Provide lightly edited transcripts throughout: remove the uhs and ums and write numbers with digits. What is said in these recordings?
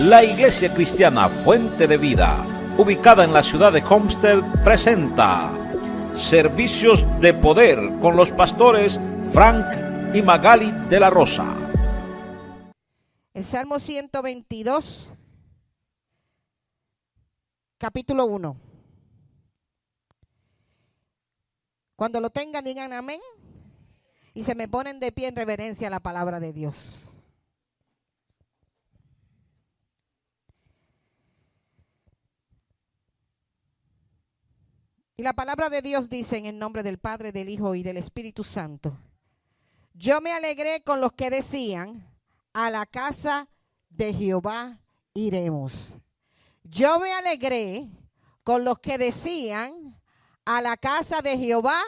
La Iglesia Cristiana Fuente de Vida, ubicada en la ciudad de Homestead, presenta Servicios de Poder con los pastores Frank y Magali de la Rosa. El Salmo 122, capítulo 1. Cuando lo tengan, digan amén. Y se me ponen de pie en reverencia a la palabra de Dios. Y la palabra de Dios dice en el nombre del Padre, del Hijo y del Espíritu Santo: yo me alegré con los que decían, a la casa de Jehová iremos. Yo me alegré con los que decían, a la casa de Jehová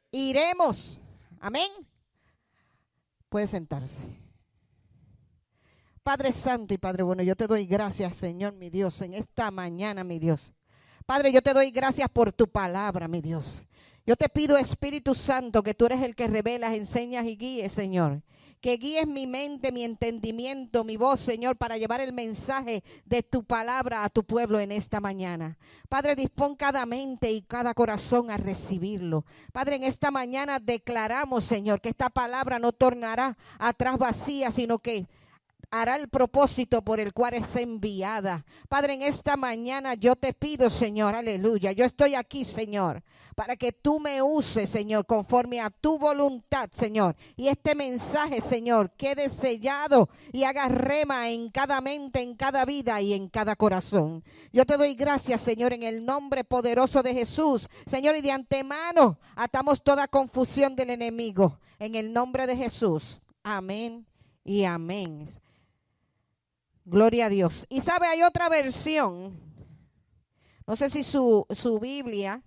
iremos. Amén. Puede sentarse. Padre Santo y Padre bueno, yo te doy gracias, Señor, mi Dios, en esta mañana, mi Dios. Padre, yo te doy gracias por tu palabra, mi Dios. Yo te pido, Espíritu Santo, que tú eres el que revelas, enseñas y guíes, Señor. Que guíes mi mente, mi entendimiento, mi voz, Señor, para llevar el mensaje de tu palabra a tu pueblo en esta mañana. Padre, dispón cada mente y cada corazón a recibirlo. Padre, en esta mañana declaramos, Señor, que esta palabra no tornará atrás vacía, sino que hará el propósito por el cual es enviada. Padre, en esta mañana yo te pido, Señor, aleluya. Yo estoy aquí, Señor, para que tú me uses, Señor, conforme a tu voluntad, Señor. Y este mensaje, Señor, quede sellado y haga rema en cada mente, en cada vida y en cada corazón. Yo te doy gracias, Señor, en el nombre poderoso de Jesús. Señor, y de antemano atamos toda confusión del enemigo. En el nombre de Jesús. Amén y amén. Gloria a Dios. Y sabe, hay otra versión. No sé si su Biblia,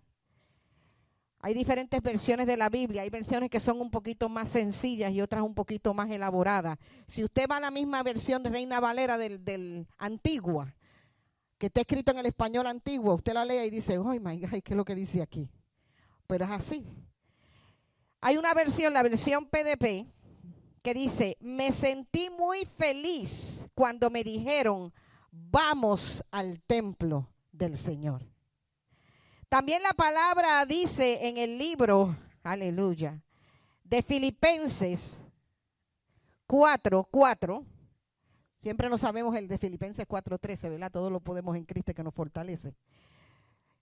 hay diferentes versiones de la Biblia. Hay versiones que son un poquito más sencillas y otras un poquito más elaboradas. Si usted va a la misma versión de Reina Valera del Antigua, que está escrito en el español antiguo, usted la lee y dice, oh my God, ¿qué es lo que dice aquí? Pero es así. Hay una versión, la versión PDP, que dice, me sentí muy feliz cuando me dijeron, vamos al templo del Señor. También la palabra dice en el libro, aleluya, de Filipenses 4:4. Siempre no sabemos el de Filipenses 4:13, ¿verdad? Todo lo podemos en Cristo que nos fortalece.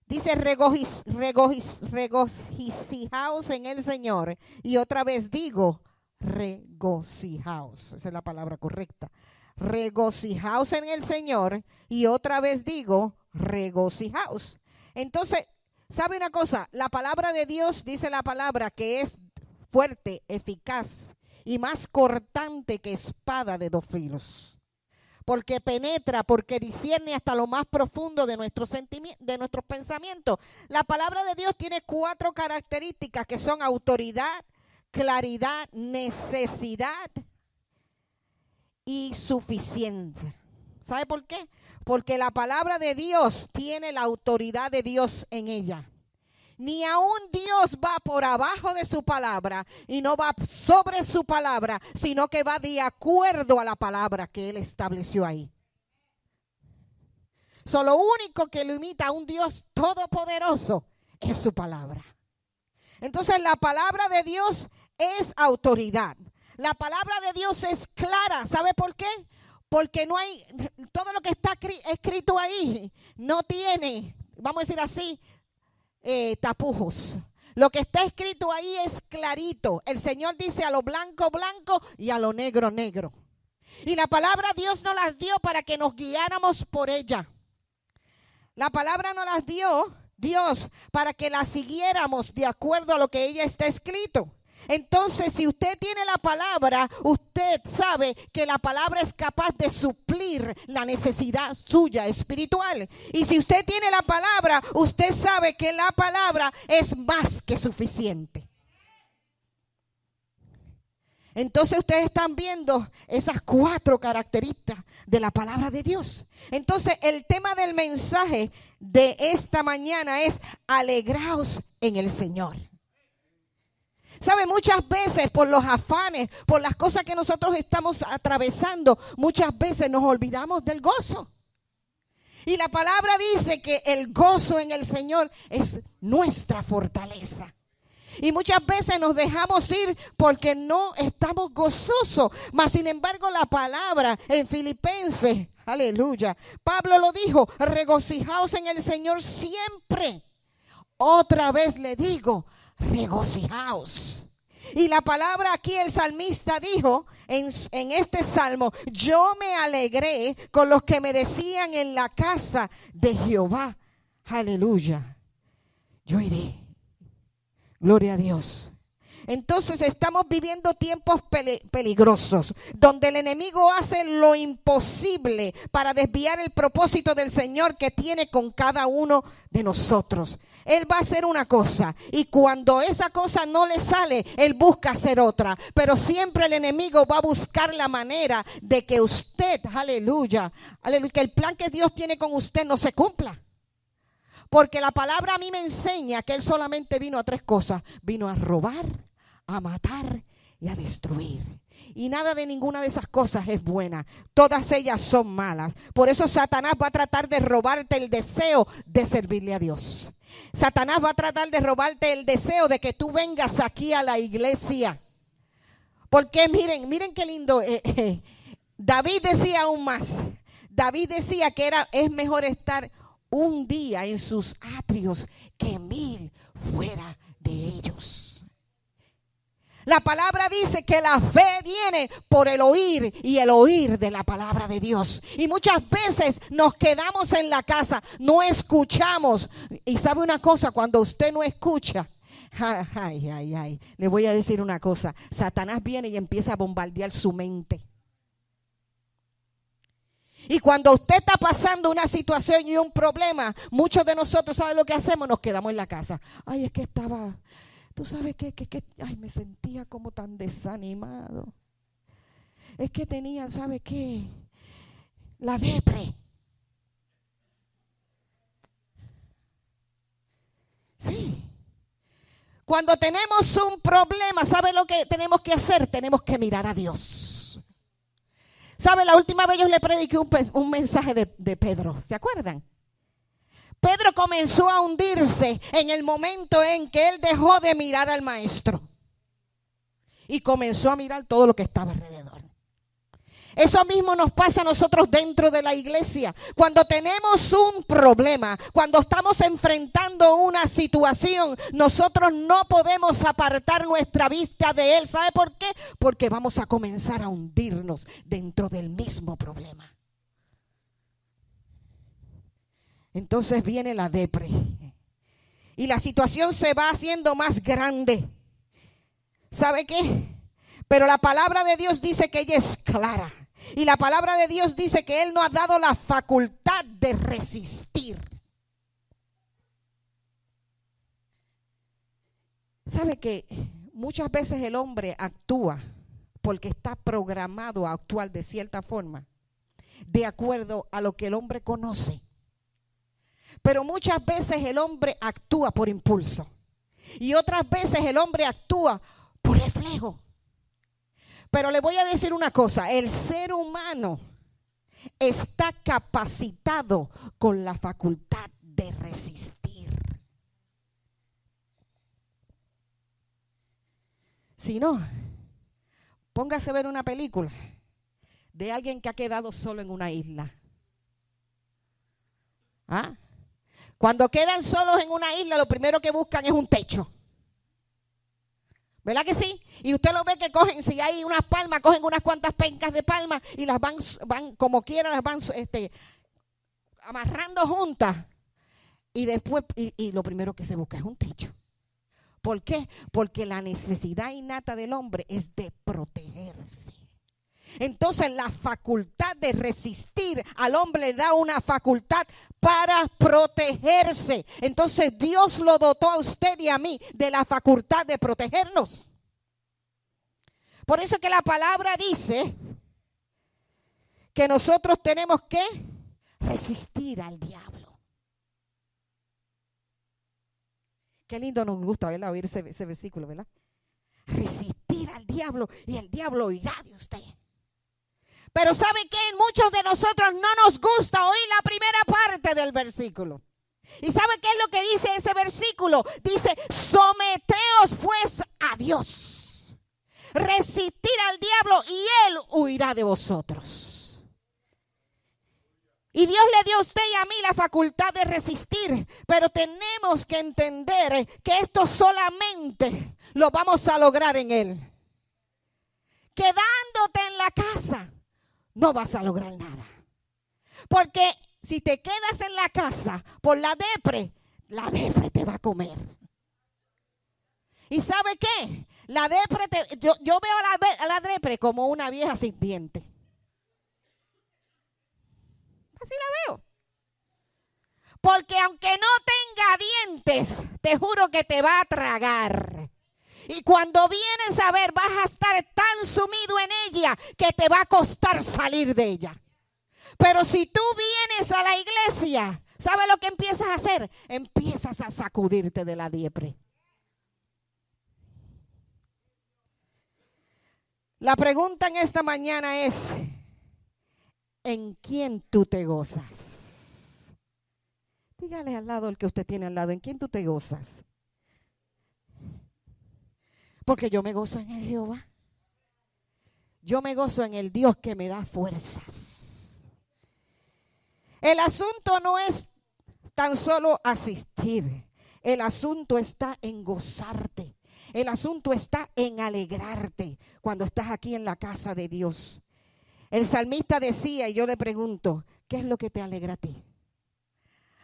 Dice, regocijaos en el Señor. Y otra vez digo, regocijaos. Esa es la palabra correcta. Regocijaos en el Señor. Y otra vez digo, regocijaos. Entonces, ¿sabe una cosa? La palabra de Dios dice la palabra que es fuerte, eficaz y más cortante que espada de dos filos. Porque penetra, porque discierne hasta lo más profundo de nuestros sentimientos, de nuestros pensamientos. La palabra de Dios tiene 4 características que son autoridad, claridad, necesidad y suficiencia. ¿Sabe por qué? Porque la palabra de Dios tiene la autoridad de Dios en ella. Ni aún Dios va por abajo de su palabra y no va sobre su palabra, sino que va de acuerdo a la palabra que Él estableció ahí. Lo único que limita a un Dios todopoderoso es su palabra. Entonces la palabra de Dios es autoridad. La palabra de Dios es clara. ¿Sabe por qué? Porque no hay, todo lo que está escrito ahí no tiene, vamos a decir así, tapujos. Lo que está escrito ahí es clarito. El Señor dice a lo blanco, blanco y a lo negro, negro. Y la palabra Dios nos las dio para que nos guiáramos por ella. La palabra nos las dio Dios para que la siguiéramos de acuerdo a lo que ella está escrito. Entonces, si usted tiene la palabra, usted sabe que la palabra es capaz de suplir la necesidad suya espiritual. Y si usted tiene la palabra, usted sabe que la palabra es más que suficiente. Entonces ustedes están viendo esas 4 características de la palabra de Dios. Entonces el tema del mensaje de esta mañana es alegraos en el Señor. ¿Sabe? Muchas veces por los afanes, por las cosas que nosotros estamos atravesando, muchas veces nos olvidamos del gozo. Y la palabra dice que el gozo en el Señor es nuestra fortaleza. Y muchas veces nos dejamos ir porque no estamos gozosos. Mas sin embargo la palabra en Filipenses, aleluya, Pablo lo dijo, regocijaos en el Señor siempre. Otra vez le digo, regocijaos. Y la palabra aquí el salmista dijo en este salmo, yo me alegré con los que me decían en la casa de Jehová, aleluya, yo iré. Gloria a Dios. Entonces estamos viviendo tiempos peligrosos, donde el enemigo hace lo imposible para desviar el propósito del Señor que tiene con cada uno de nosotros. Él va a hacer una cosa y cuando esa cosa no le sale, él busca hacer otra. Pero siempre el enemigo va a buscar la manera de que usted, aleluya, que el plan que Dios tiene con usted no se cumpla. Porque la palabra a mí me enseña que él solamente vino a 3 cosas. Vino a robar, a matar y a destruir. Y nada de ninguna de esas cosas es buena. Todas ellas son malas. Por eso Satanás va a tratar de robarte el deseo de servirle a Dios. Satanás va a tratar de robarte el deseo de que tú vengas aquí a la iglesia. Porque miren qué lindo. David decía aún más. David decía que es mejor estar un día en sus atrios que 1000 fuera de ellos. La palabra dice que la fe viene por el oír y el oír de la palabra de Dios. Y muchas veces nos quedamos en la casa, no escuchamos. Y sabe una cosa, cuando usted no escucha, le voy a decir una cosa, Satanás viene y empieza a bombardear su mente. Y cuando usted está pasando una situación y un problema, muchos de nosotros, ¿saben lo que hacemos? Nos quedamos en la casa. Ay, es que estaba, tú sabes que ay, me sentía como tan desanimado. Es que tenía, ¿sabe qué? La depre. Sí. Cuando tenemos un problema, ¿sabe lo que tenemos que hacer? Tenemos que mirar a Dios. ¿Sabe? La última vez yo le prediqué un mensaje de Pedro. ¿Se acuerdan? Pedro comenzó a hundirse en el momento en que él dejó de mirar al maestro. Y comenzó a mirar todo lo que estaba alrededor. Eso mismo nos pasa a nosotros dentro de la iglesia. Cuando tenemos un problema, cuando estamos enfrentando una situación, nosotros no podemos apartar nuestra vista de él. ¿Sabe por qué? Porque vamos a comenzar a hundirnos dentro del mismo problema. Entonces viene la depre. Y la situación se va haciendo más grande. ¿Sabe qué? Pero la palabra de Dios dice que ella es clara. Y la palabra de Dios dice que Él nos ha dado la facultad de resistir. ¿Sabe que muchas veces el hombre actúa porque está programado a actuar de cierta forma, de acuerdo a lo que el hombre conoce? Pero muchas veces el hombre actúa por impulso y otras veces el hombre actúa por reflejo. Pero le voy a decir una cosa, el ser humano está capacitado con la facultad de resistir. Si no, póngase a ver una película de alguien que ha quedado solo en una isla. ¿Ah? Cuando quedan solos en una isla, lo primero que buscan es un techo. ¿Verdad que sí? Y usted lo ve que cogen, si hay unas palmas, cogen unas cuantas pencas de palmas y las van como quieran, las van amarrando juntas. Y después, y lo primero que se busca es un techo. ¿Por qué? Porque la necesidad innata del hombre es de protegerse. Entonces la facultad de resistir al hombre le da una facultad para protegerse. Entonces Dios lo dotó a usted y a mí de la facultad de protegernos. Por eso que la palabra dice que nosotros tenemos que resistir al diablo. Qué lindo nos gusta, ¿verdad? Oír ese versículo, ¿verdad? resistir al diablo y el diablo huirá de usted. Pero ¿sabe qué? Muchos de nosotros no nos gusta oír la primera parte del versículo. ¿Y sabe qué es lo que dice ese versículo? Dice, someteos pues a Dios. Resistir al diablo y él huirá de vosotros. Y Dios le dio a usted y a mí la facultad de resistir. Pero tenemos que entender que esto solamente lo vamos a lograr en él. Quedándote en la casa, no vas a lograr nada. Porque si te quedas en la casa por la depre te va a comer. ¿Y sabe qué? La depre, yo veo a la depre como una vieja sin dientes. Así la veo. Porque aunque no tenga dientes, te juro que te va a tragar. Y cuando vienes a ver, vas a estar tan sumido en ella que te va a costar salir de ella. Pero si tú vienes a la iglesia, ¿sabes lo que empiezas a hacer? Empiezas a sacudirte de la depre. La pregunta en esta mañana es, ¿en quién tú te gozas? Dígale al lado, el que usted tiene al lado, ¿en quién tú te gozas? Porque yo me gozo en el Jehová. Yo me gozo en el Dios que me da fuerzas. El asunto no es tan solo asistir. El asunto está en gozarte. El asunto está en alegrarte cuando estás aquí en la casa de Dios. El salmista decía, y yo le pregunto, ¿qué es lo que te alegra a ti?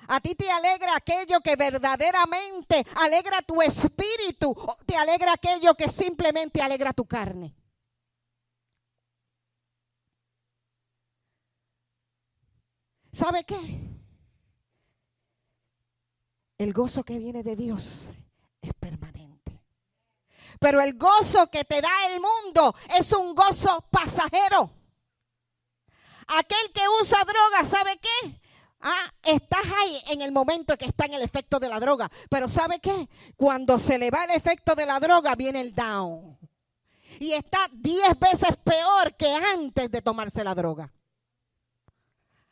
¿A ti te alegra aquello que verdaderamente alegra tu espíritu o te alegra aquello que simplemente alegra tu carne? ¿Sabe qué? El gozo que viene de Dios es permanente. Pero el gozo que te da el mundo es un gozo pasajero. Aquel que usa droga, ¿sabe qué? Estás ahí en el momento que está en el efecto de la droga. Pero ¿sabe qué? Cuando se le va el efecto de la droga, viene el down. Y está 10 veces peor que antes de tomarse la droga.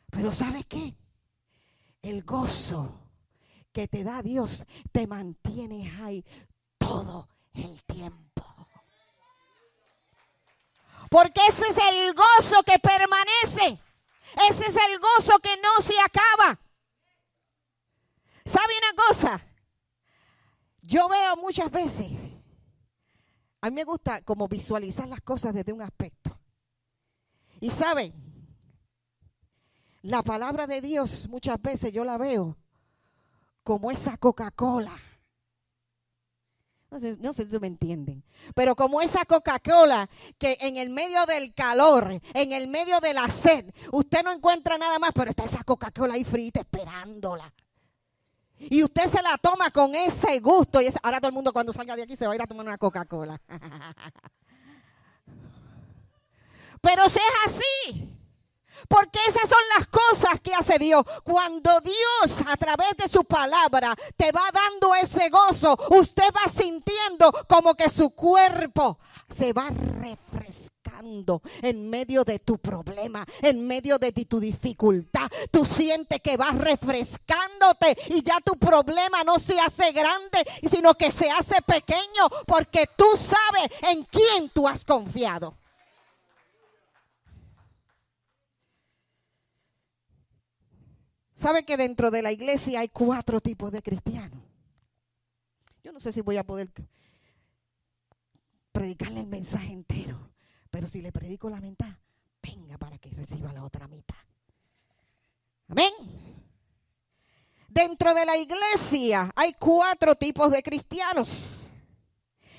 Pero ¿sabe qué? El gozo que te da Dios te mantiene ahí todo el tiempo. Porque ese es el gozo que permanece. Ese es el gozo que no se acaba. ¿Sabe una cosa? Yo veo muchas veces, a mí me gusta como visualizar las cosas desde un aspecto. Y saben, la palabra de Dios muchas veces yo la veo como esa Coca-Cola. No sé si me entienden, pero como esa Coca-Cola que en el medio del calor, en el medio de la sed, usted no encuentra nada más, pero está esa Coca-Cola ahí frita esperándola. Y usted se la toma con ese gusto. Y ahora todo el mundo cuando salga de aquí se va a ir a tomar una Coca-Cola. Pero si es así, porque esas son las cosas que hace Dios. Cuando Dios a través de su palabra te va dando ese gozo, usted va sintiendo como que su cuerpo se va refrescando en medio de tu problema, en medio de tu dificultad. Tú sientes que vas refrescándote y ya tu problema no se hace grande, sino que se hace pequeño porque tú sabes en quién tú has confiado. ¿Sabe que dentro de la iglesia hay 4 tipos de cristianos? Yo no sé si voy a poder predicarle el mensaje entero, pero si le predico la mitad, venga para que reciba la otra mitad. Amén. Dentro de la iglesia hay 4 tipos de cristianos.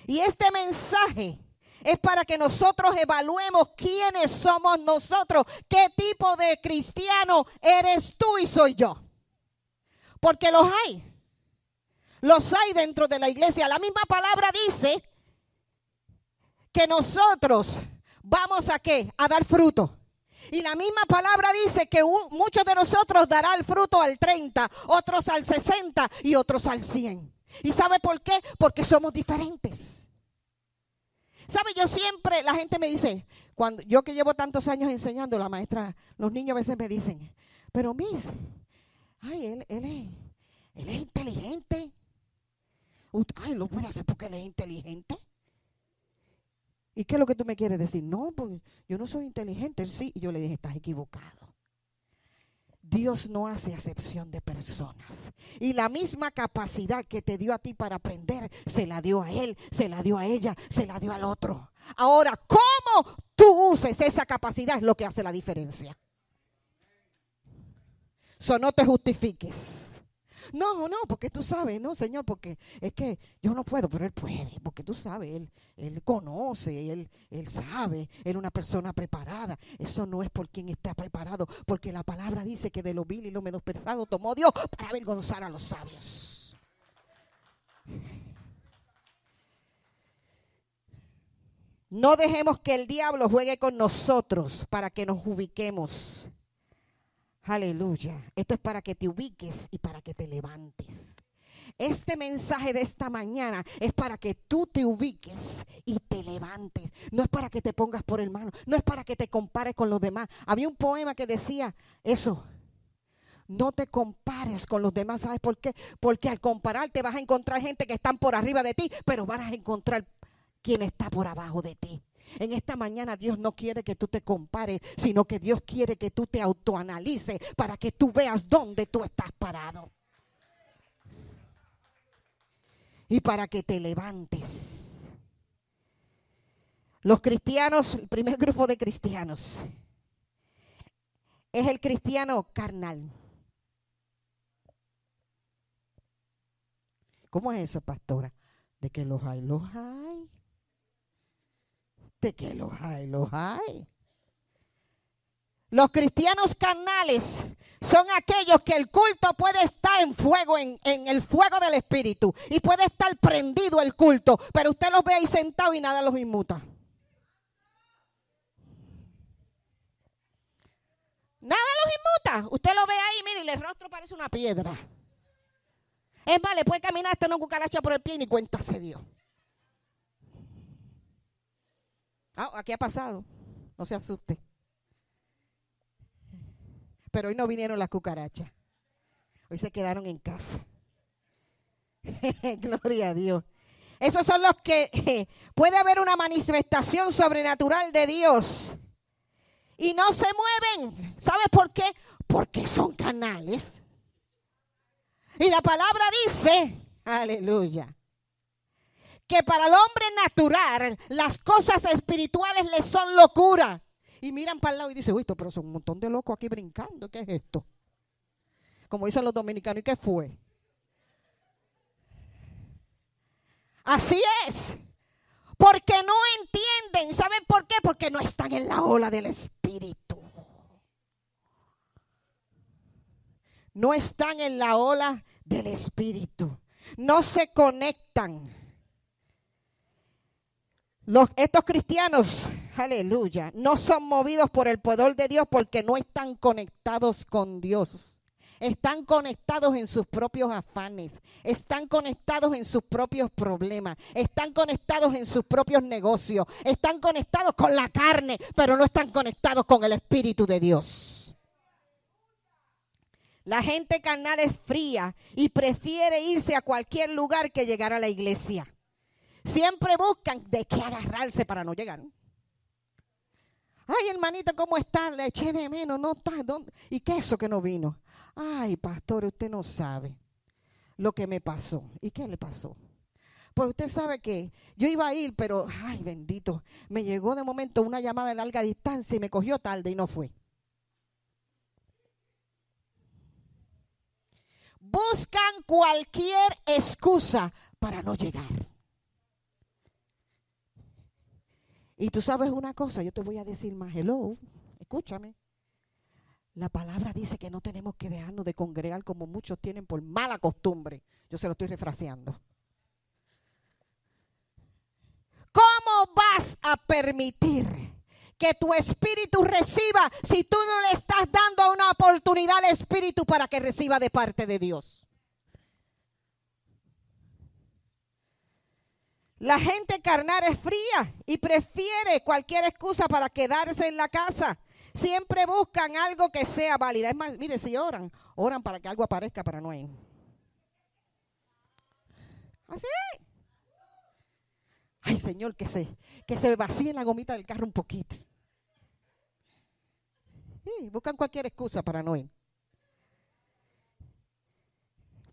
Y este mensaje es para que nosotros evaluemos quiénes somos nosotros, qué tipo de cristiano eres tú y soy yo. Porque los hay dentro de la iglesia. La misma palabra dice que nosotros vamos a ¿qué? A dar fruto. Y la misma palabra dice que muchos de nosotros darán el fruto al 30, otros al 60 y otros al 100. ¿Y sabe por qué? Porque somos diferentes. ¿Sabe? Yo siempre, la gente me dice, cuando yo que llevo tantos años enseñando, la maestra, los niños a veces me dicen, pero Miss, ay, él es inteligente. Ay, lo puede hacer porque él es inteligente. ¿Y qué es lo que tú me quieres decir? No, pues yo no soy inteligente, él sí. Y yo le dije, estás equivocado. Dios no hace acepción de personas. Y la misma capacidad que te dio a ti para aprender, se la dio a él, se la dio a ella, se la dio al otro. Ahora, ¿cómo tú uses esa capacidad? Es lo que hace la diferencia. No te justifiques. No, porque tú sabes, no, Señor, porque es que yo no puedo, pero Él puede, porque tú sabes, Él conoce, Él sabe, Él es una persona preparada. Eso no es por quien está preparado, porque la palabra dice que de lo vil y lo menospreciado tomó Dios para avergonzar a los sabios. No dejemos que el diablo juegue con nosotros para que nos ubiquemos. Aleluya. Esto es para que te ubiques y para que te levantes. Este mensaje de esta mañana es para que tú te ubiques y te levantes. No es para que te pongas por el mano. No es para que te compares con los demás. Había un poema que decía eso. No te compares con los demás. ¿Sabes por qué? Porque al compararte vas a encontrar gente que están por arriba de ti, pero vas a encontrar quien está por abajo de ti. En esta mañana Dios no quiere que tú te compares, sino que Dios quiere que tú te autoanalices para que tú veas dónde tú estás parado. Y para que te levantes. Los cristianos, el primer grupo de cristianos, es el cristiano carnal. ¿Cómo es eso, pastora? De que los hay, los hay. De que los hay, los hay. Los cristianos carnales son aquellos que el culto puede estar en fuego, en el fuego del Espíritu. Y puede estar prendido el culto, pero usted los ve ahí sentados y nada los inmuta. Nada los inmuta. Usted lo ve ahí, mire, y el rostro parece una piedra. Es más, le puede caminar hasta una cucaracha por el pie y ni cuenta se dio. Aquí ha pasado, no se asuste. Pero hoy no vinieron las cucarachas. Hoy se quedaron en casa. Gloria a Dios. Esos son los que puede haber una manifestación sobrenatural de Dios. Y no se mueven. ¿Sabes por qué? Porque son canales. Y la palabra dice, aleluya, que para el hombre natural las cosas espirituales le son locura. Y miran para el lado y dicen, uy, pero son un montón de locos aquí brincando. ¿Qué es esto? Como dicen los dominicanos, ¿y qué fue? Así es. Porque no entienden. ¿Saben por qué? Porque no están en la ola del Espíritu. No están en la ola del Espíritu. No se conectan. Estos cristianos, aleluya, no son movidos por el poder de Dios porque no están conectados con Dios. Están conectados en sus propios afanes, están conectados en sus propios problemas, están conectados en sus propios negocios, están conectados con la carne, pero no están conectados con el Espíritu de Dios. La gente carnal es fría y prefiere irse a cualquier lugar que llegar a la iglesia. Siempre buscan de qué agarrarse para no llegar. Ay, hermanita, ¿cómo está? Le eché de menos, no está. ¿Dónde? ¿Y qué es eso que no vino? Ay, pastor, usted no sabe lo que me pasó. ¿Y qué le pasó? Pues usted sabe que yo iba a ir, pero, ay, bendito, me llegó de momento una llamada de larga distancia y me cogió tarde y no fue. Buscan cualquier excusa para no llegar. Y tú sabes una cosa, yo te voy a decir más, hello, escúchame. La palabra dice que no tenemos que dejarnos de congregar como muchos tienen por mala costumbre. Yo se lo estoy refraseando. ¿Cómo vas a permitir que tu espíritu reciba si tú no le estás dando una oportunidad al espíritu para que reciba de parte de Dios? La gente carnal es fría y prefiere cualquier excusa para quedarse en la casa. Siempre buscan algo que sea válida. Es más, mire, si oran para que algo aparezca para no ir. Así. Ay, Señor, que se vacíe la gomita del carro un poquito. Sí, buscan cualquier excusa para no ir.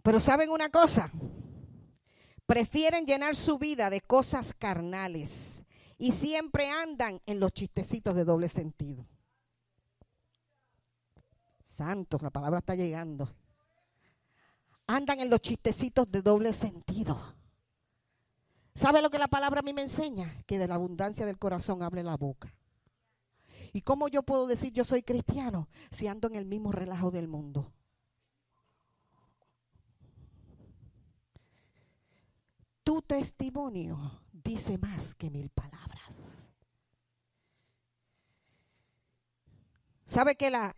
Pero ¿saben una cosa? Prefieren llenar su vida de cosas carnales y siempre andan en los chistecitos de doble sentido. Santos, la palabra está llegando. Andan en los chistecitos de doble sentido. ¿Sabe lo que la palabra a mí me enseña? Que de la abundancia del corazón hable la boca. ¿Y cómo yo puedo decir yo soy cristiano si ando en el mismo relajo del mundo? Tu testimonio dice más que 1000 palabras. ¿Sabe que la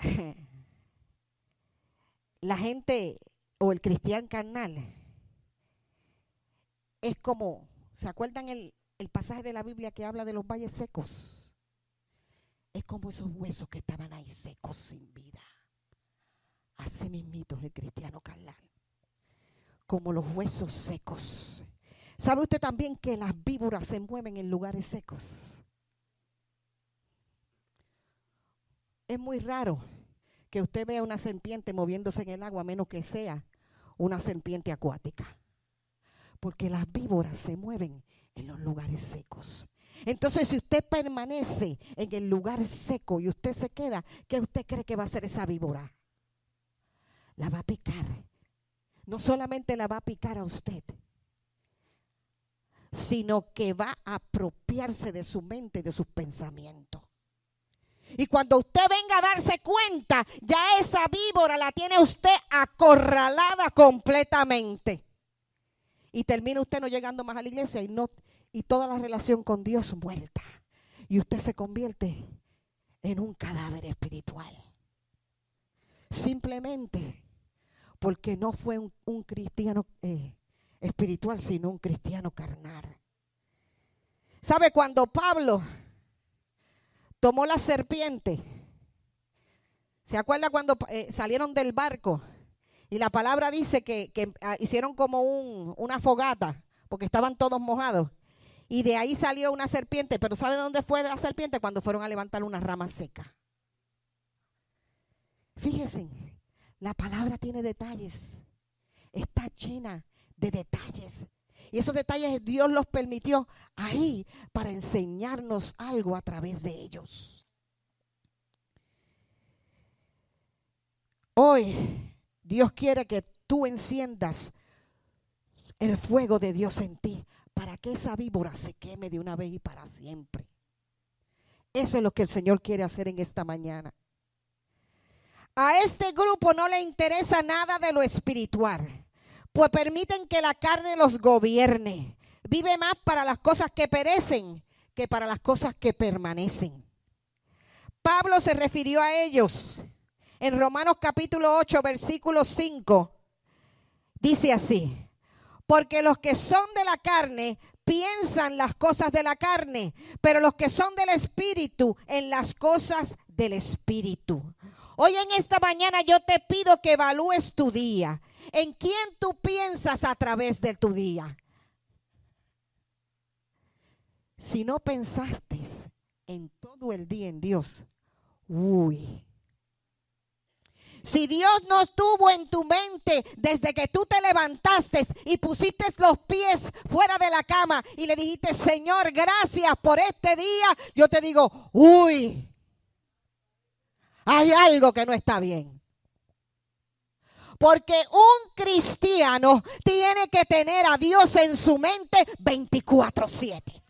gente o el cristiano carnal es como, ¿se acuerdan el pasaje de la Biblia que habla de los valles secos? Es como esos huesos que estaban ahí secos sin vida. Así mismito es el cristiano carnal. Como los huesos secos. ¿Sabe usted también que las víboras se mueven en lugares secos? Es muy raro que usted vea una serpiente moviéndose en el agua, a menos que sea una serpiente acuática. Porque las víboras se mueven en los lugares secos. Entonces, si usted permanece en el lugar seco y usted se queda, ¿qué usted cree que va a hacer esa víbora? La va a picar. No solamente la va a picar a usted, sino que va a apropiarse de su mente, de sus pensamientos. Y cuando usted venga a darse cuenta, ya esa víbora la tiene usted acorralada completamente. Y termina usted no llegando más a la iglesia y toda la relación con Dios muerta. Y usted se convierte en un cadáver espiritual. Simplemente porque no fue un cristiano espiritual, sino un cristiano carnal. ¿Sabe cuando Pablo tomó la serpiente? ¿Se acuerda cuando salieron del barco? Y la palabra dice que hicieron como una fogata, porque estaban todos mojados. Y de ahí salió una serpiente. Pero ¿sabe dónde fue la serpiente? Cuando fueron a levantar una rama seca. Fíjense, la palabra tiene detalles. Está llena de detalles. Y esos detalles Dios los permitió ahí para enseñarnos algo a través de ellos. Hoy Dios quiere que tú enciendas el fuego de Dios en ti para que esa víbora se queme de una vez y para siempre. Eso es lo que el Señor quiere hacer en esta mañana. A este grupo no le interesa nada de lo espiritual, pues permiten que la carne los gobierne. Vive más para las cosas que perecen que para las cosas que permanecen. Pablo se refirió a ellos en Romanos capítulo 8, versículo 5. Dice así: porque los que son de la carne piensan las cosas de la carne, pero los que son del Espíritu en las cosas del Espíritu. Hoy en esta mañana yo te pido que evalúes tu día. ¿En quién tú piensas a través de tu día? Si no pensaste en todo el día en Dios, si Dios no estuvo en tu mente desde que tú te levantaste y pusiste los pies fuera de la cama y le dijiste: Señor, gracias por este día, yo te digo, hay algo que no está bien. Porque un cristiano tiene que tener a Dios en su mente 24/7.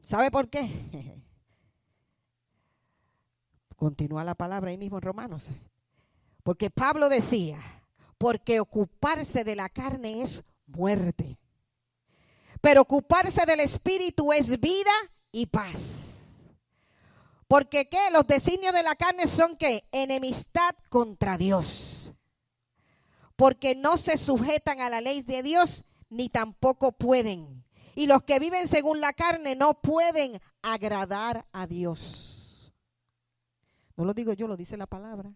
¿Sabe por qué? Continúa la palabra ahí mismo en Romanos. Porque Pablo decía: porque ocuparse de la carne es muerte, pero ocuparse del Espíritu es vida y paz. Porque ¿qué? Los designios de la carne son ¿qué? Enemistad contra Dios. Porque no se sujetan a la ley de Dios, ni tampoco pueden. Y los que viven según la carne no pueden agradar a Dios. No lo digo yo, lo dice la palabra.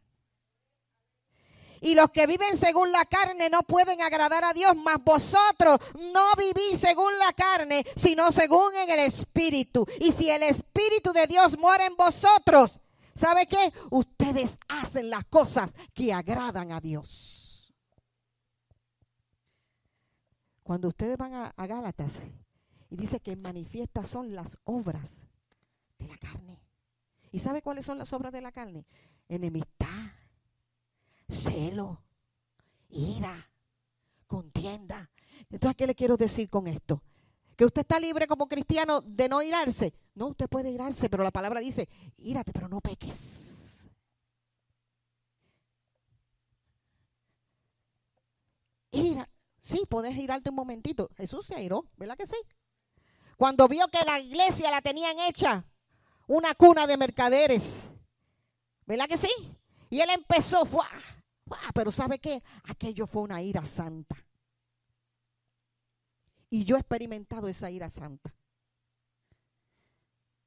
Y los que viven según la carne no pueden agradar a Dios, mas vosotros no vivís según la carne, sino según en el Espíritu. Y si el Espíritu de Dios mora en vosotros, ¿sabe qué? Ustedes hacen las cosas que agradan a Dios. Cuando ustedes van a Gálatas y dice que manifiestas son las obras de la carne. ¿Y sabe cuáles son las obras de la carne? Enemistad, celo, ira, contienda. Entonces, ¿qué le quiero decir con esto? Que usted está libre como cristiano de no irarse. No, usted puede irarse, pero la palabra dice, írate, pero no peques. Ira, sí, podés irarte un momentito. Jesús se airó, ¿verdad que sí? Cuando vio que la iglesia la tenían hecha una cuna de mercaderes, ¿verdad que sí? Y él empezó, ¡fua! Pero ¿sabe qué? Aquello fue una ira santa. Y yo he experimentado esa ira santa.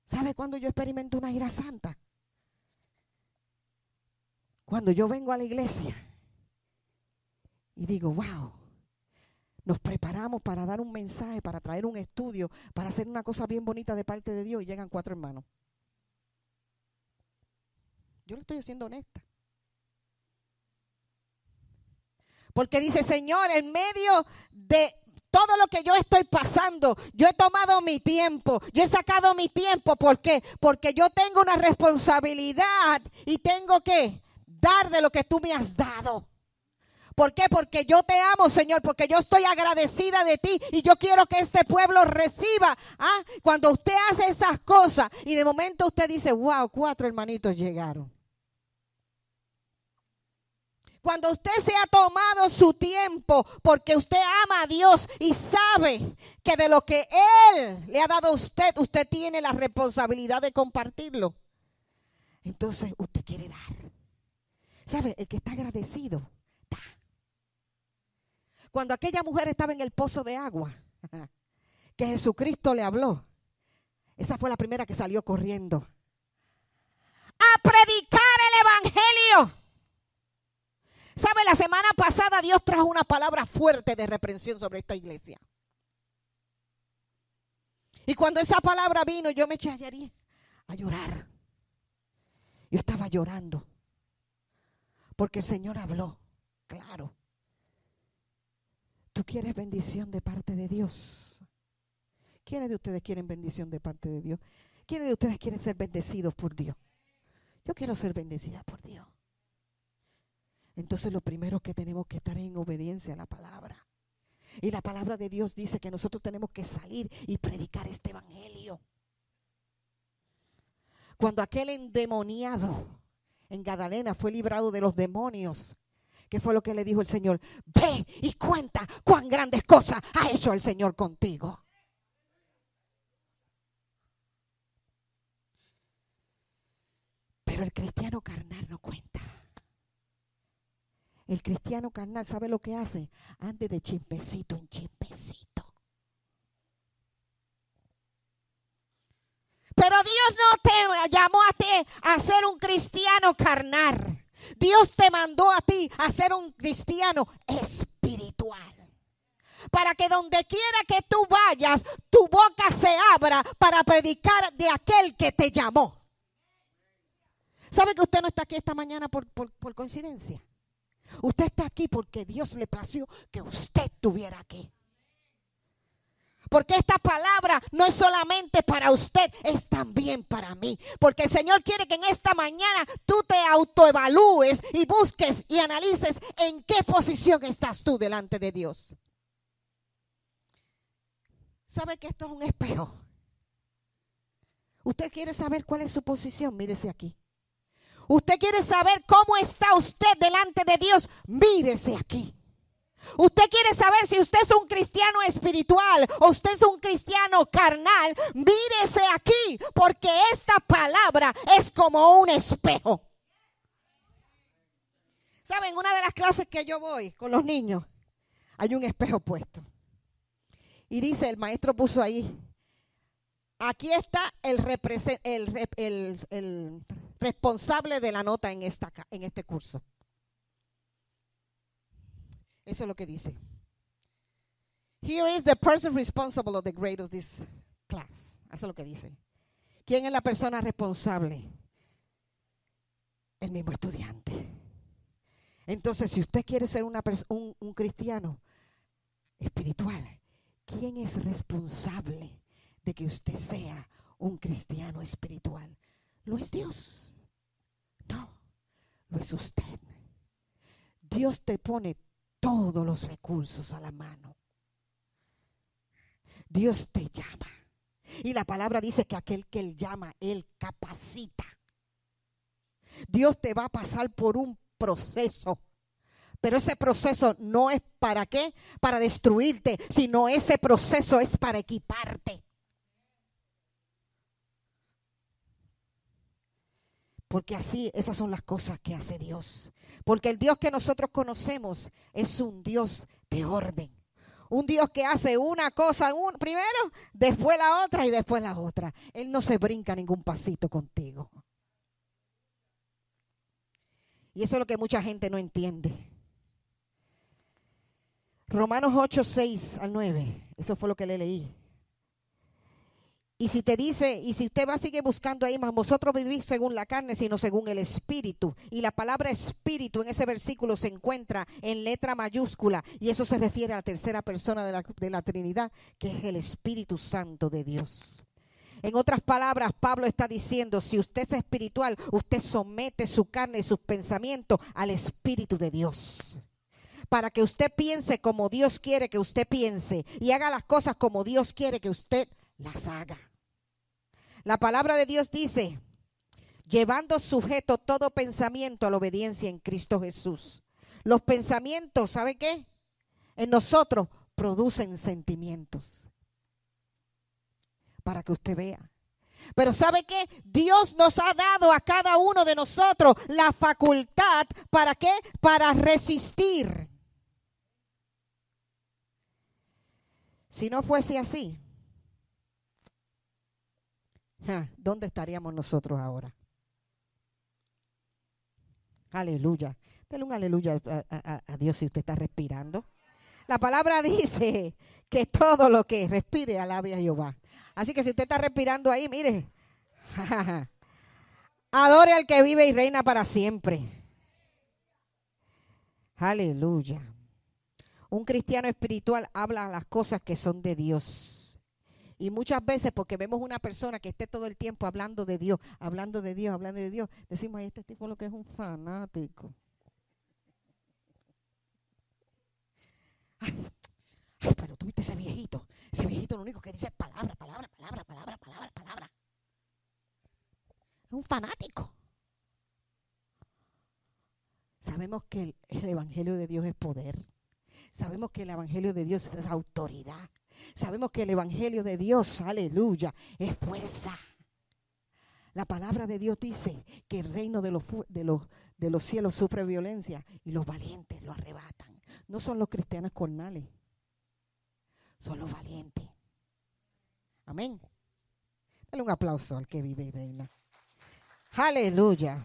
¿Sabe cuándo yo experimento una ira santa? Cuando yo vengo a la iglesia y digo, wow, nos preparamos para dar un mensaje, para traer un estudio, para hacer una cosa bien bonita de parte de Dios y llegan 4 hermanos. Yo le estoy siendo honesta. Porque dice, Señor, en medio de todo lo que yo estoy pasando, yo he tomado mi tiempo, yo he sacado mi tiempo. ¿Por qué? Porque yo tengo una responsabilidad y tengo que dar de lo que tú me has dado. ¿Por qué? Porque yo te amo, Señor, porque yo estoy agradecida de ti y yo quiero que este pueblo reciba. Cuando usted hace esas cosas y de momento usted dice, wow, 4 hermanitos llegaron. Cuando usted se ha tomado su tiempo porque usted ama a Dios y sabe que de lo que Él le ha dado a usted, usted tiene la responsabilidad de compartirlo. Entonces usted quiere dar. ¿Sabe? El que está agradecido, da. Cuando aquella mujer estaba en el pozo de agua, que Jesucristo le habló, esa fue la primera que salió corriendo a predicar el evangelio. ¿Sabe? La semana pasada Dios trajo una palabra fuerte de reprensión sobre esta iglesia. Y cuando esa palabra vino, yo me eché a llorar. Yo estaba llorando. Porque el Señor habló. Claro. ¿Tú quieres bendición de parte de Dios? ¿Quiénes de ustedes quieren bendición de parte de Dios? ¿Quiénes de ustedes quieren ser bendecidos por Dios? Yo quiero ser bendecida por Dios. Entonces lo primero que tenemos que estar en obediencia a la palabra. Y la palabra de Dios dice que nosotros tenemos que salir y predicar este evangelio. Cuando aquel endemoniado en Gadalena fue librado de los demonios, ¿qué fue lo que le dijo el Señor? Ve y cuenta cuán grandes cosas ha hecho el Señor contigo. Pero el cristiano carnal no cuenta. El cristiano carnal, ¿sabe lo que hace? Ande de chimpecito en chimpecito. Pero Dios no te llamó a ti a ser un cristiano carnal. Dios te mandó a ti a ser un cristiano espiritual. Para que donde quiera que tú vayas, tu boca se abra para predicar de aquel que te llamó. ¿Sabe que usted no está aquí esta mañana por coincidencia? Usted está aquí porque Dios le plació que usted estuviera aquí. Porque esta palabra no es solamente para usted, es también para mí. Porque el Señor quiere que en esta mañana tú te autoevalúes y busques y analices en qué posición estás tú delante de Dios. ¿Sabe que esto es un espejo? ¿Usted quiere saber cuál es su posición? Mírese aquí. ¿Usted quiere saber cómo está usted delante de Dios? Mírese aquí. Usted quiere saber si usted es un cristiano espiritual o usted es un cristiano carnal. Mírese aquí, porque esta palabra es como un espejo. ¿Saben? Una de las clases que yo voy con los niños, hay un espejo puesto. Y dice, el maestro puso ahí, aquí está el responsable de la nota en este curso. Eso es lo que dice. Here is the person responsible of the grade of this class. Eso es lo que dice. ¿Quién es la persona responsable? El mismo estudiante. Entonces, si usted quiere ser un cristiano espiritual, ¿quién es responsable de que usted sea un cristiano espiritual? ¿Lo es Dios? No, lo es usted. Dios te pone todos los recursos a la mano. Dios te llama. Y la palabra dice que aquel que Él llama, Él capacita. Dios te va a pasar por un proceso. Pero ese proceso no es para qué, para destruirte, sino ese proceso es para equiparte. Porque así, esas son las cosas que hace Dios. Porque el Dios que nosotros conocemos es un Dios de orden. Un Dios que hace una cosa primero, después la otra y después la otra. Él no se brinca ningún pasito contigo. Y eso es lo que mucha gente no entiende. Romanos 8, 6 al 9. Eso fue lo que le leí. Y si te dice, y si usted va a seguir buscando ahí, más vosotros vivís según la carne, sino según el Espíritu. Y la palabra Espíritu en ese versículo se encuentra en letra mayúscula. Y eso se refiere a la tercera persona de la Trinidad, que es el Espíritu Santo de Dios. En otras palabras, Pablo está diciendo, si usted es espiritual, usted somete su carne y sus pensamientos al Espíritu de Dios. Para que usted piense como Dios quiere que usted piense y haga las cosas como Dios quiere que usted las haga. La palabra de Dios dice, llevando sujeto todo pensamiento a la obediencia en Cristo Jesús. Los pensamientos, ¿sabe qué? En nosotros producen sentimientos. Para que usted vea. Pero ¿sabe qué? Dios nos ha dado a cada uno de nosotros la facultad, ¿para qué? Para resistir. Si no fuese así, ¿dónde estaríamos nosotros ahora? Aleluya. Dele un aleluya a Dios si usted está respirando. La palabra dice que todo lo que respire alabe a Jehová. Así que si usted está respirando ahí, mire, adore al que vive y reina para siempre. Aleluya. Un cristiano espiritual habla las cosas que son de Dios. Y muchas veces porque vemos una persona que esté todo el tiempo hablando de Dios, hablando de Dios, hablando de Dios, decimos, ay, este tipo lo que es un fanático. Ay, pero tú viste ese viejito lo único que dice es palabra, palabra, palabra, palabra, palabra, palabra. Es un fanático. Sabemos que el evangelio de Dios es poder. Sabemos que el evangelio de Dios es autoridad. Sabemos que el evangelio de Dios, aleluya, es fuerza. La palabra de Dios dice que el reino de los cielos sufre violencia y los valientes lo arrebatan. No son los cristianos carnales, son los valientes. Amén. Dale un aplauso al que vive y reina. Aleluya.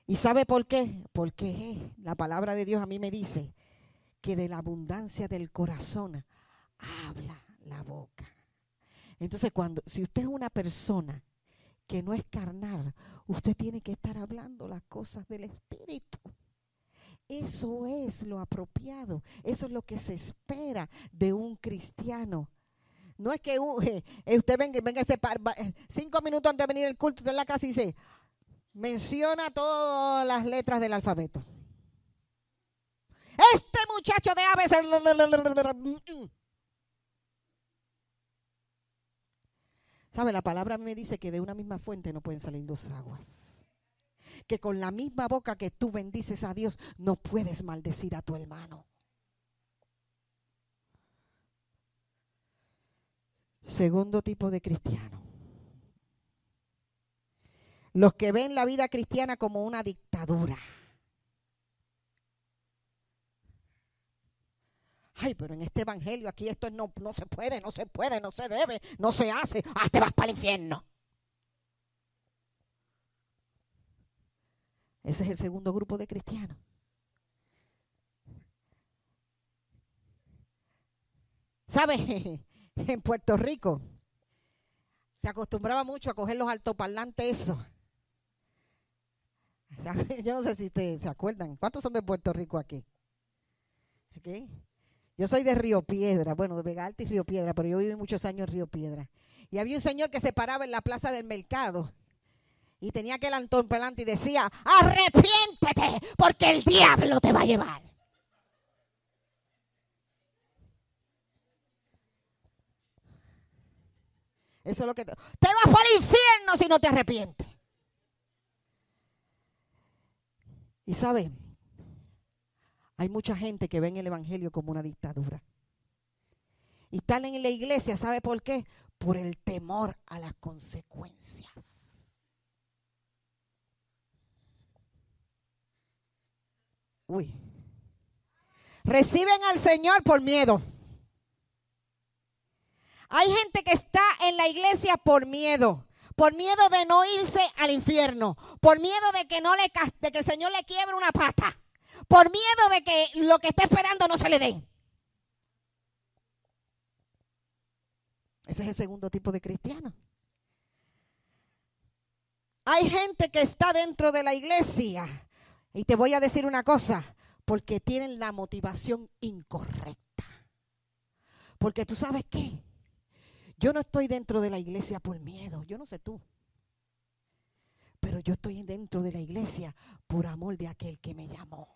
¿Y sabe por qué? Porque la palabra de Dios a mí me dice que de la abundancia del corazón habla la boca. Entonces, si usted es una persona que no es carnal, usted tiene que estar hablando las cosas del Espíritu. Eso es lo apropiado. Eso es lo que se espera de un cristiano. No es que usted venga 5 minutos antes de venir al culto, usted en la casa y dice, menciona todas las letras del alfabeto. Este muchacho de ABC. ¿Sabe? La palabra me dice que de una misma fuente no pueden salir dos aguas. que con la misma boca que tú bendices a Dios, no puedes maldecir a tu hermano. Segundo tipo de cristiano. Los que ven la vida cristiana como una dictadura. Ay, pero en este evangelio aquí esto no se puede, no se puede, no se debe, no se hace. Ah, te vas para el infierno. Ese es el segundo grupo de cristianos. ¿Sabes? En Puerto Rico se acostumbraba mucho a coger los altoparlantes esos. Yo no sé si ustedes se acuerdan. ¿Cuántos son de Puerto Rico aquí? ¿Okay? Yo soy de Río Piedra, bueno, de Vega Alta y Río Piedra, pero yo viví muchos años en Río Piedra. Y había un señor que se paraba en la plaza del mercado y tenía aquel altoparlante y decía: arrepiéntete porque el diablo te va a llevar. Eso es lo que te vas para el infierno si no te arrepientes. Y sabe, hay mucha gente que ve en el evangelio como una dictadura. Y están en la iglesia, ¿sabe por qué? Por el temor a las consecuencias. Uy. Reciben al Señor por miedo. Hay gente que está en la iglesia por miedo de no irse al infierno, por miedo de que de que el Señor le quiebre una pata, por miedo de que lo que está esperando no se le dé. Ese es el segundo tipo de cristiano. Hay gente que está dentro de la iglesia, y te voy a decir una cosa, porque tienen la motivación incorrecta. Porque tú sabes qué, yo no estoy dentro de la iglesia por miedo, yo no sé tú, pero yo estoy dentro de la iglesia por amor de aquel que me llamó.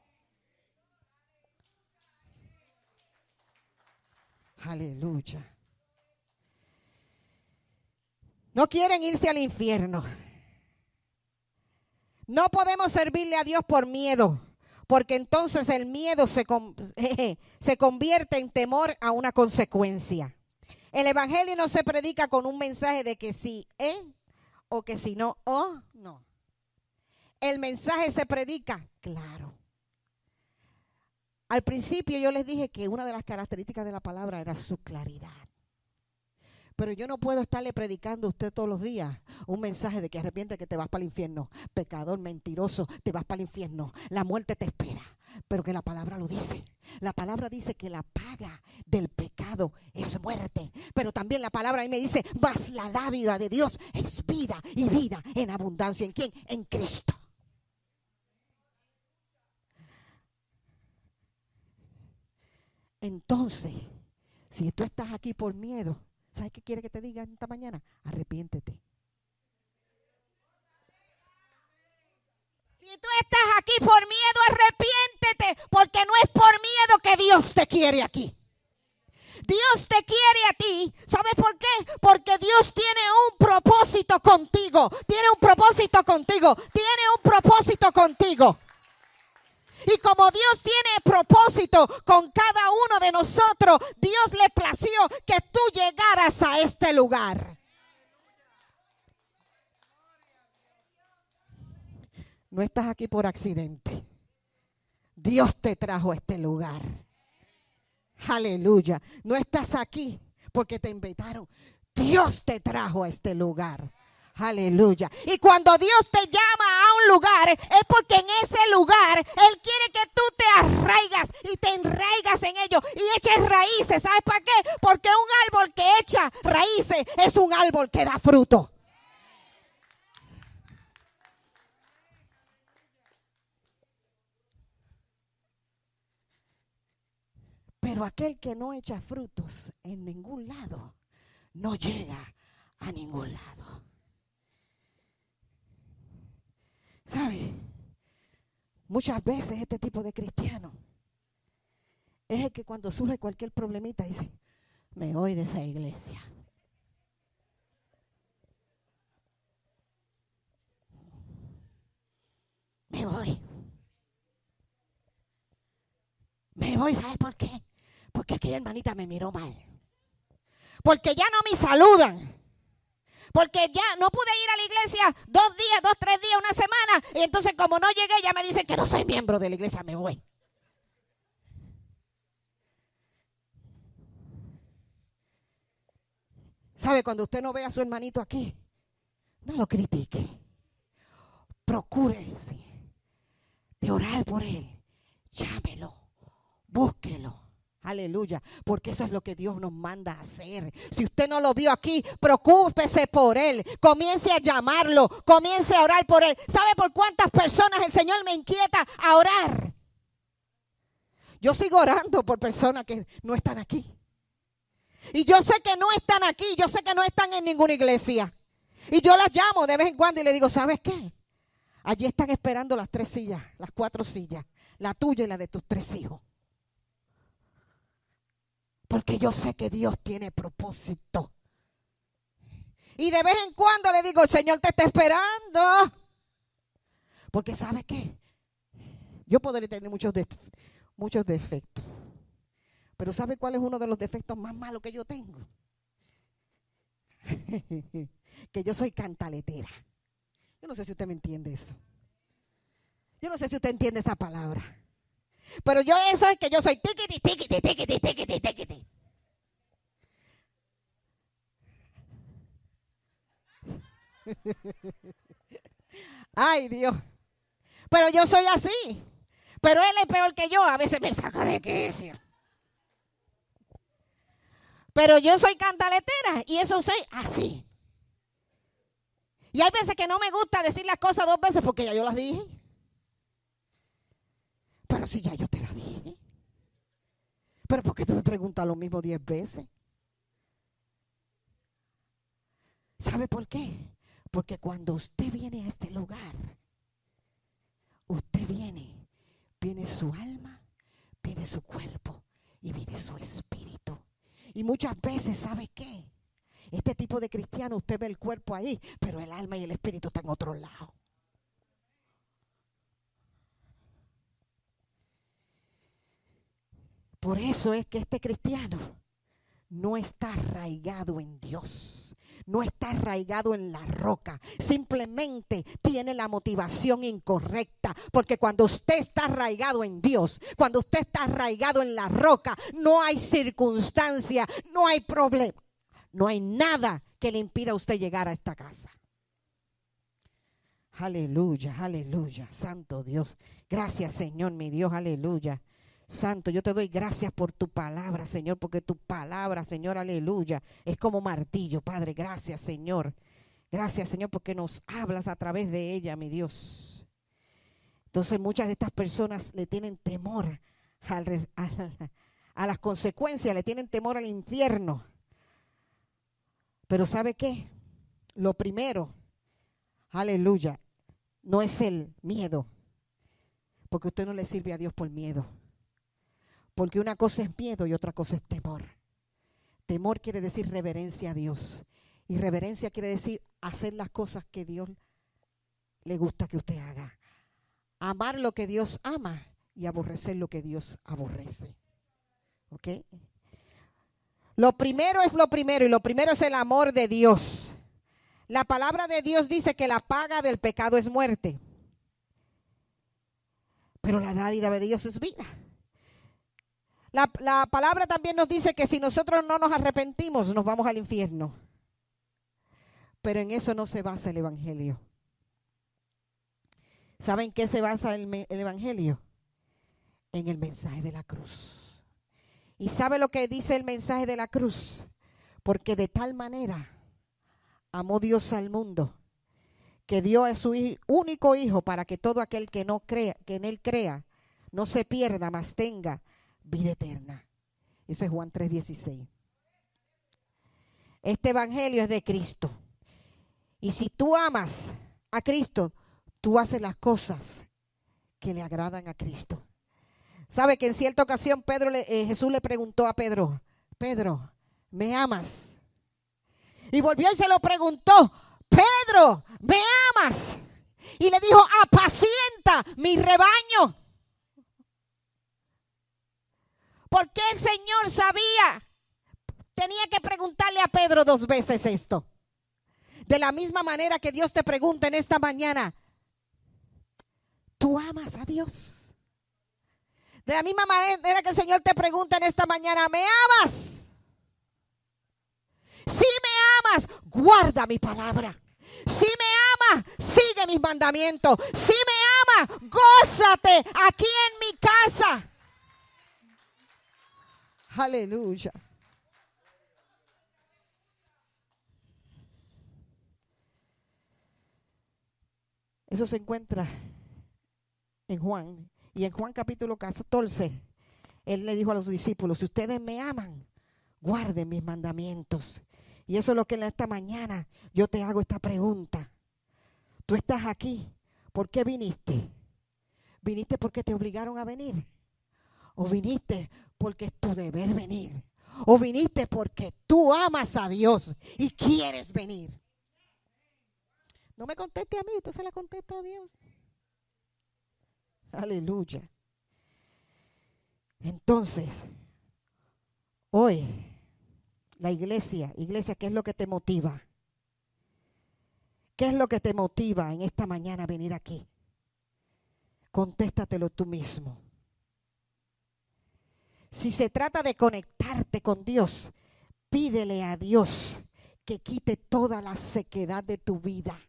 Aleluya. No quieren irse al infierno. No podemos servirle a Dios por miedo, porque entonces el miedo se convierte en temor a una consecuencia. El evangelio no se predica con un mensaje de que sí, o que si no, no. El mensaje se predica claro. Al principio yo les dije que una de las características de la palabra era su claridad. Pero yo no puedo estarle predicando a usted todos los días un mensaje de que arrepiente, que te vas para el infierno. Pecador, mentiroso, te vas para el infierno. La muerte te espera. Pero que la palabra lo dice. La palabra dice que la paga del pecado es muerte. Pero también la palabra ahí me dice: mas la dádiva de Dios es vida, y vida en abundancia. ¿En quién? En Cristo. Entonces, si tú estás aquí por miedo, ¿sabes qué quiere que te diga esta mañana? Arrepiéntete. Si tú estás aquí por miedo, arrepiéntete, porque no es por miedo que Dios te quiere aquí. Dios te quiere a ti. ¿Sabes por qué? Porque Dios tiene un propósito contigo. Tiene un propósito contigo. Tiene un propósito contigo. Y como Dios tiene propósito con cada uno de nosotros, Dios le plació que tú llegaras a este lugar. No estás aquí por accidente. Dios te trajo a este lugar. Aleluya. No estás aquí porque te invitaron. Dios te trajo a este lugar. Aleluya. Y cuando Dios te llama a un lugar, es porque en ese lugar Él quiere que tú te arraigas y te enraigas en ello y eches raíces. ¿Sabes para qué? Porque un árbol que echa raíces es un árbol que da fruto. Pero aquel que no echa frutos en ningún lado, no llega a ningún lado. ¿Sabe? Muchas veces este tipo de cristiano es el que cuando surge cualquier problemita dice: me voy de esa iglesia. me voy. Me voy, ¿sabes por qué? Porque aquella hermanita me miró mal. Porque ya no me saludan. Porque ya no pude ir a la iglesia 2 días, 2, 3 días, una semana. Y entonces como no llegué, ya me dicen que no soy miembro de la iglesia, me voy. ¿Sabe? Cuando usted no ve a su hermanito aquí, no lo critique. Procure de orar por él. Llámelo, búsquelo. Aleluya, porque eso es lo que Dios nos manda a hacer. Si usted no lo vio aquí, preocúpese por él. Comience a llamarlo, comience a orar por él. ¿Sabe por cuántas personas el Señor me inquieta a orar? Yo sigo orando por personas que no están aquí. Y yo sé que no están aquí, yo sé que no están en ninguna iglesia. Y yo las llamo de vez en cuando y le digo, ¿sabes qué? Allí están esperando las 3 sillas, las 4 sillas, la tuya y la de tus 3 hijos. Porque yo sé que Dios tiene propósito. Y de vez en cuando le digo, el Señor te está esperando. Porque ¿sabe qué? Yo podré tener muchos defectos. Pero ¿sabe cuál es uno de los defectos más malos que yo tengo? Que yo soy cantaletera. Yo no sé si usted me entiende eso. Yo no sé si usted entiende esa palabra. Pero yo eso es que yo soy tiquiti, tiquiti, tiquiti, tiquiti, tiquiti. Ay, Dios. Pero yo soy así. Pero él es peor que yo. A veces me saca de quicio. Pero yo soy cantaletera y eso soy así. Y hay veces que no me gusta decir las cosas 2 veces porque ya yo las dije. Pero si ya yo te las dije. Pero ¿por qué tú me preguntas lo mismo 10 veces? ¿Sabe por qué? Porque cuando usted viene a este lugar, usted viene su alma, viene su cuerpo y viene su espíritu. Y muchas veces, ¿sabe qué? Este tipo de cristiano, usted ve el cuerpo ahí, pero el alma y el espíritu están en otro lado. Por eso es que este cristiano no está arraigado en Dios, no está arraigado en la roca, simplemente tiene la motivación incorrecta, porque cuando usted está arraigado en Dios, cuando usted está arraigado en la roca, no hay circunstancia, no hay problema, no hay nada que le impida a usted llegar a esta casa. Aleluya, aleluya, santo Dios, gracias Señor mi Dios, aleluya. Santo, yo te doy gracias por tu palabra, Señor, porque tu palabra, Señor, aleluya, es como martillo, Padre. Gracias, Señor. Gracias, Señor, porque nos hablas a través de ella, mi Dios. Entonces, muchas de estas personas le tienen temor a las consecuencias, le tienen temor al infierno. Pero ¿sabe qué? Lo primero, aleluya, no es el miedo, porque usted no le sirve a Dios por miedo. Porque una cosa es miedo y otra cosa es temor. Temor quiere decir reverencia a Dios. Y reverencia quiere decir hacer las cosas que Dios le gusta que usted haga. Amar lo que Dios ama y aborrecer lo que Dios aborrece. ¿Ok? Lo primero es lo primero y lo primero es el amor de Dios. La palabra de Dios dice que la paga del pecado es muerte. Pero la dádiva de Dios es vida. La palabra también nos dice que si nosotros no nos arrepentimos, nos vamos al infierno. Pero en eso no se basa el evangelio. ¿Saben qué se basa el evangelio? En el mensaje de la cruz. ¿Y sabe lo que dice el mensaje de la cruz? Porque de tal manera amó Dios al mundo, que dio a su único hijo para que todo aquel que no crea, que en él crea, no se pierda, mas tenga vida eterna. Ese es Juan 3:16. Este evangelio es de Cristo. Y si tú amas a Cristo, tú haces las cosas que le agradan a Cristo. ¿Sabe que en cierta ocasión Jesús le preguntó a Pedro, Pedro, ¿me amas? Y volvió y se lo preguntó, Pedro, ¿me amas? y le dijo, apacienta mi rebaño. ¿Por qué el Señor sabía? Tenía que preguntarle a Pedro 2 veces esto. De la misma manera que Dios te pregunta en esta mañana, ¿tú amas a Dios? De la misma manera que el Señor te pregunta en esta mañana, ¿me amas? Si me amas, guarda mi palabra. Si me amas, sigue mis mandamientos. Si me amas, gózate aquí en mi casa. Aleluya. Eso se encuentra en Juan. Y en Juan capítulo 14, Él le dijo a los discípulos, si ustedes me aman, guarden mis mandamientos. Y eso es lo que en esta mañana yo te hago esta pregunta. Tú estás aquí, ¿por qué viniste? ¿Viniste porque te obligaron a venir? ¿O viniste porque es tu deber venir? ¿O viniste porque tú amas a Dios y quieres venir? No me conteste a mí, usted se la contesta a Dios. Aleluya. Entonces, hoy, la iglesia, ¿qué es lo que te motiva? ¿Qué es lo que te motiva en esta mañana a venir aquí? Contéstatelo tú mismo. Si se trata de conectarte con Dios, pídele a Dios que quite toda la sequedad de tu vida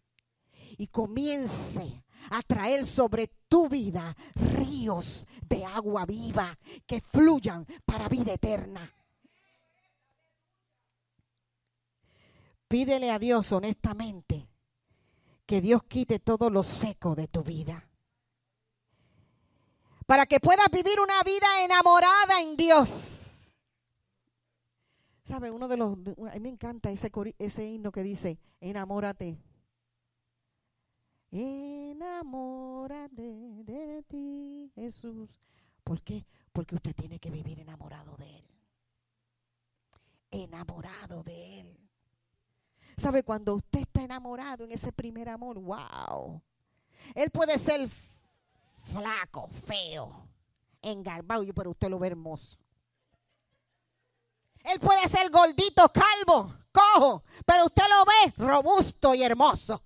y comience a traer sobre tu vida ríos de agua viva que fluyan para vida eterna. Pídele a Dios honestamente que Dios quite todo lo seco de tu vida, para que puedas vivir una vida enamorada en Dios. ¿Sabe? A mí me encanta ese himno que dice, enamórate. Enamórate de ti, Jesús. ¿Por qué? Porque usted tiene que vivir enamorado de Él. Enamorado de Él. ¿Sabe? Cuando usted está enamorado en ese primer amor, wow. Él puede ser flaco, feo, engarbado, pero usted lo ve hermoso. Él puede ser gordito, calvo, cojo, pero usted lo ve robusto y hermoso.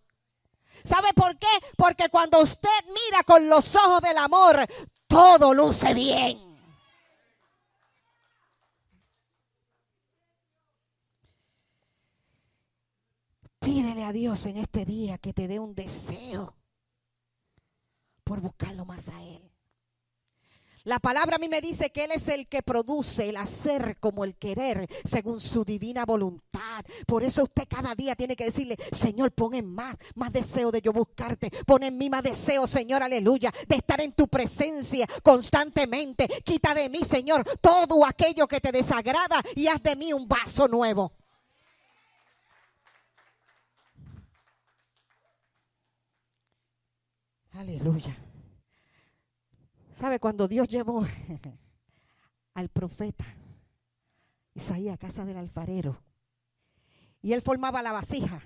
¿Sabe por qué? Porque cuando usted mira con los ojos del amor, todo luce bien. Pídele a Dios en este día que te dé un deseo por buscarlo más a Él. La palabra a mí me dice que Él es el que produce el hacer como el querer según su divina voluntad. Por eso usted cada día tiene que decirle, Señor, pon en más deseo de yo buscarte. Pon en mí más deseo, Señor, aleluya, de estar en tu presencia constantemente. Quita de mí, Señor, todo aquello que te desagrada y haz de mí un vaso nuevo. Aleluya. ¿Sabe? Cuando Dios llevó al profeta Isaías a casa del alfarero y él formaba la vasija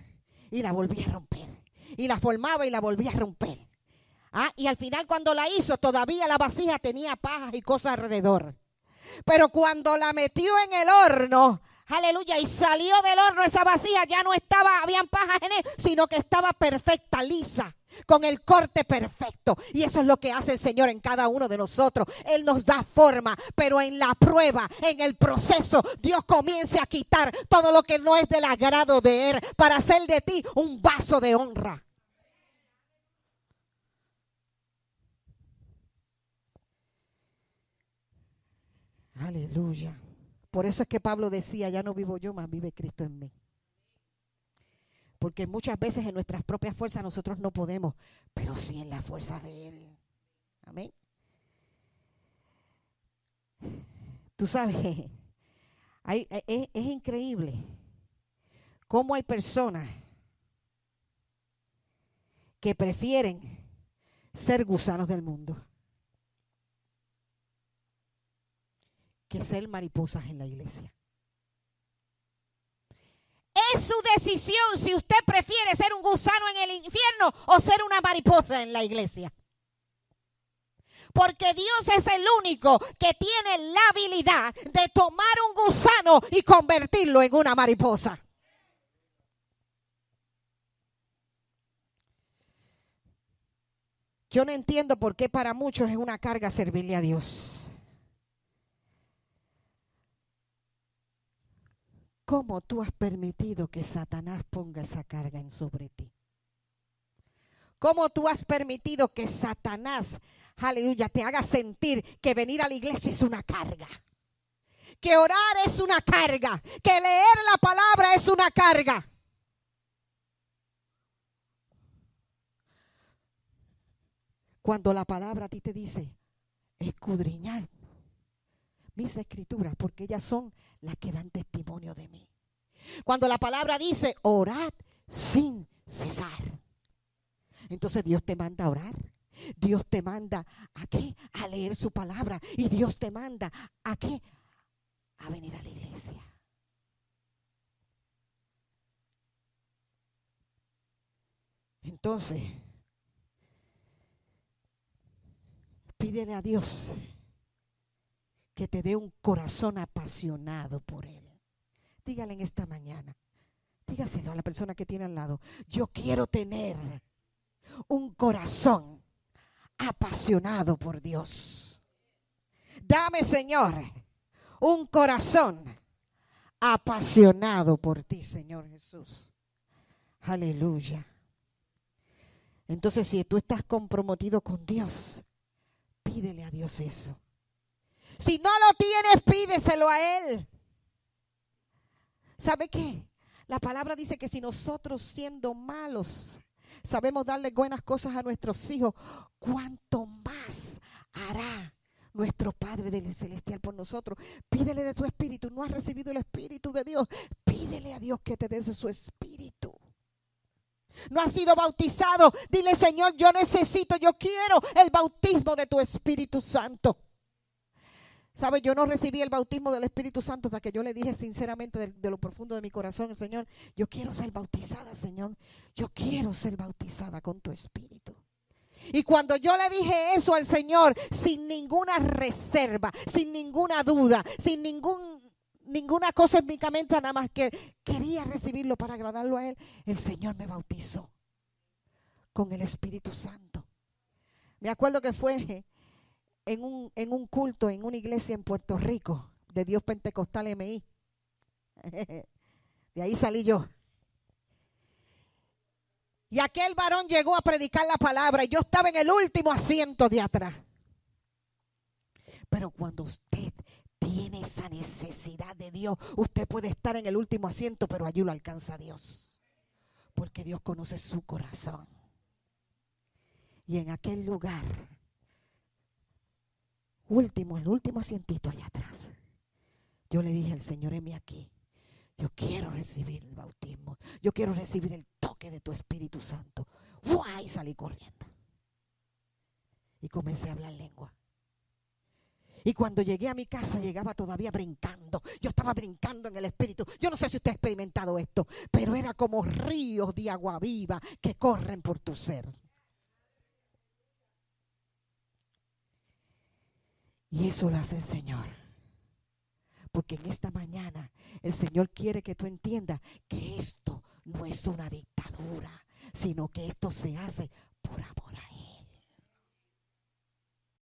y la volvía a romper, y la formaba y la volvía a romper, y al final cuando la hizo todavía la vasija tenía pajas y cosas alrededor, pero cuando la metió en el horno, aleluya, y salió del horno esa vasija, ya no habían pajas en él, sino que estaba perfecta, lisa, con el corte perfecto. Y eso es lo que hace el Señor en cada uno de nosotros. Él nos da forma, pero en la prueba, en el proceso, Dios comienza a quitar todo lo que no es del agrado de Él, para hacer de ti un vaso de honra. Aleluya. Por eso es que Pablo decía, ya no vivo yo, mas vive Cristo en mí. Porque muchas veces en nuestras propias fuerzas nosotros no podemos, pero sí en la fuerza de Él. Amén. Tú sabes, es increíble cómo hay personas que prefieren ser gusanos del mundo que ser mariposas en la iglesia. Eso su decisión si usted prefiere ser un gusano en el infierno o ser una mariposa en la iglesia. Porque Dios es el único que tiene la habilidad de tomar un gusano y convertirlo en una mariposa. Yo no entiendo por qué para muchos es una carga servirle a Dios. ¿Cómo tú has permitido que Satanás ponga esa carga sobre ti? ¿Cómo tú has permitido que Satanás, aleluya, te haga sentir que venir a la iglesia es una carga? Que orar es una carga. Que leer la palabra es una carga. Cuando la palabra a ti te dice, escudriñar mis escrituras, porque ellas son las que dan testimonio de mí. Cuando la palabra dice, orad sin cesar. Entonces Dios te manda a orar. Dios te manda ¿a qué? A leer su palabra. Y Dios te manda ¿a qué? A venir a la iglesia. Entonces, pídele a Dios que te dé un corazón apasionado por Él. Dígale en esta mañana, dígaselo a la persona que tiene al lado, yo quiero tener un corazón apasionado por Dios. Dame, Señor, un corazón apasionado por ti, Señor Jesús. Aleluya. Entonces, si tú estás comprometido con Dios, pídele a Dios eso. Si no lo tienes, pídeselo a Él. ¿Sabe qué? La palabra dice que si nosotros siendo malos sabemos darle buenas cosas a nuestros hijos, ¿cuánto más hará nuestro Padre del Celestial por nosotros? Pídele de su espíritu. ¿No has recibido el espíritu de Dios? Pídele a Dios que te dé su espíritu. No has sido bautizado. Dile, Señor, yo necesito, yo quiero el bautismo de tu Espíritu Santo. ¿Sabe? Yo no recibí el bautismo del Espíritu Santo hasta que yo le dije sinceramente de lo profundo de mi corazón, Señor, yo quiero ser bautizada, Señor. Yo quiero ser bautizada con tu Espíritu. Y cuando yo le dije eso al Señor, sin ninguna reserva, sin ninguna duda, sin ninguna cosa en mi mente, nada más que quería recibirlo para agradarlo a Él, el Señor me bautizó con el Espíritu Santo. Me acuerdo que fue en un culto en una iglesia en Puerto Rico de Dios Pentecostal MI. De ahí salí yo. Y aquel varón llegó a predicar la palabra y yo estaba en el último asiento de atrás. Pero cuando usted tiene esa necesidad de Dios, usted puede estar en el último asiento, pero allí lo alcanza Dios. Porque Dios conoce su corazón. Y en aquel lugar, el último asientito allá atrás, yo le dije al Señor, heme aquí. Yo quiero recibir el bautismo. Yo quiero recibir el toque de tu Espíritu Santo. ¡Fua! Y salí corriendo. Y comencé a hablar lengua. Y cuando llegué a mi casa, llegaba todavía brincando. Yo estaba brincando en el Espíritu. Yo no sé si usted ha experimentado esto, pero era como ríos de agua viva que corren por tu ser. Y eso lo hace el Señor. Porque en esta mañana el Señor quiere que tú entiendas que esto no es una dictadura, sino que esto se hace por amor a Él.